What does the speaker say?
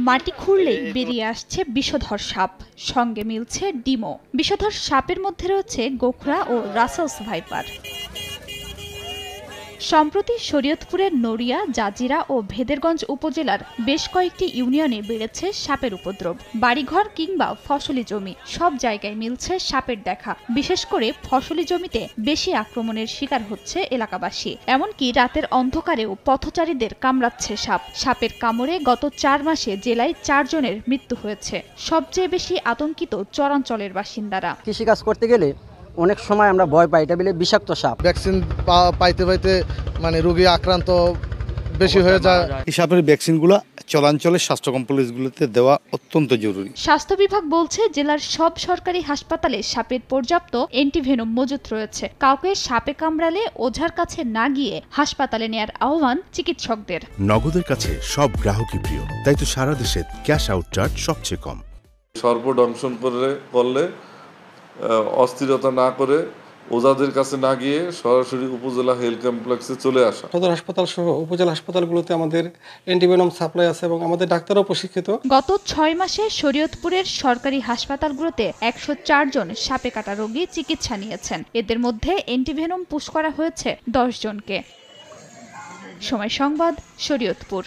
মাটি খুঁড়লেই বেরিয়ে আসছে বিষধর সাপ, সঙ্গে মিলছে ডিমও। বিষধর সাপের মধ্যে রয়েছে গোখরা ও রাসেলস ভাইপার। সম্প্রতি শরীয়তপুরের নড়িয়া, জাজিরা ও ভেদেরগঞ্জ উপজেলার বেশ কয়েকটি ইউনিয়নে বেড়েছে সাপের উপদ্রব। বাড়িঘর কিংবা ফসলি জমি সব জায়গায় মিলছে সাপের দেখা। বিশেষ করে ফসলি জমিতে বেশি আক্রমণের শিকার হচ্ছে এলাকাবাসী। এমনকি রাতের অন্ধকারেও পথচারীদের কামড়াচ্ছে সাপ। সাপের কামড়ে গত 4 মাসে জেলায় 4 জনের মৃত্যু হয়েছে। সবচেয়ে বেশি আতঙ্কিত চরাঞ্চলের বাসিন্দারা। কৃষিকাজ করতে গেলে অনেক সময় আমরা ভয় পাই, এটা বলে বিষাক্ত সাপ। ভ্যাকসিন পাইতে মানে রোগী আক্রান্ত বেশি হয়ে যায়। এই সাপের ভ্যাকসিনগুলো চলাঞ্চলের স্বাস্থ্য কমপ্লেক্সগুলোতে দেওয়া অত্যন্ত জরুরি। স্বাস্থ্য বিভাগ বলছে জেলার সব সরকারি হাসপাতালে সাপের পর্যাপ্ত অ্যান্টিভেনম মজুত রয়েছে। কাউকে সাপে কামড়ালে ওঝার কাছে না গিয়ে হাসপাতালে নেয়ার আহ্বান চিকিৎসকদের। নগদের কাছে সব গ্রাহকই প্রিয়, তাই তো সারা দেশে ক্যাশ আউট চার্জ সবচেয়ে কম। সর্বদংশন করলে অস্থিরতা না করে ওঝাদের কাছে না গিয়ে সরাসরি উপজেলা হেলথ কমপ্লেক্সে চলে আসা। সদর হাসপাতাল সহ উপজেলা হাসপাতালগুলোতে আমাদের অ্যান্টিভেনম সাপ্লাই আছে এবং আমাদের ডাক্তারও প্রশিক্ষিত। গত 6 মাসে শরীয়তপুরের সরকারি হাসপাতালগুলোতে 104 জন সাপে কাটা রোগী চিকিৎসা নিয়েছেন। এদের মধ্যে অ্যান্টিভেনম পুশ করা হয়েছে 10 জনকে। সময় সংবাদ, শরীয়তপুর।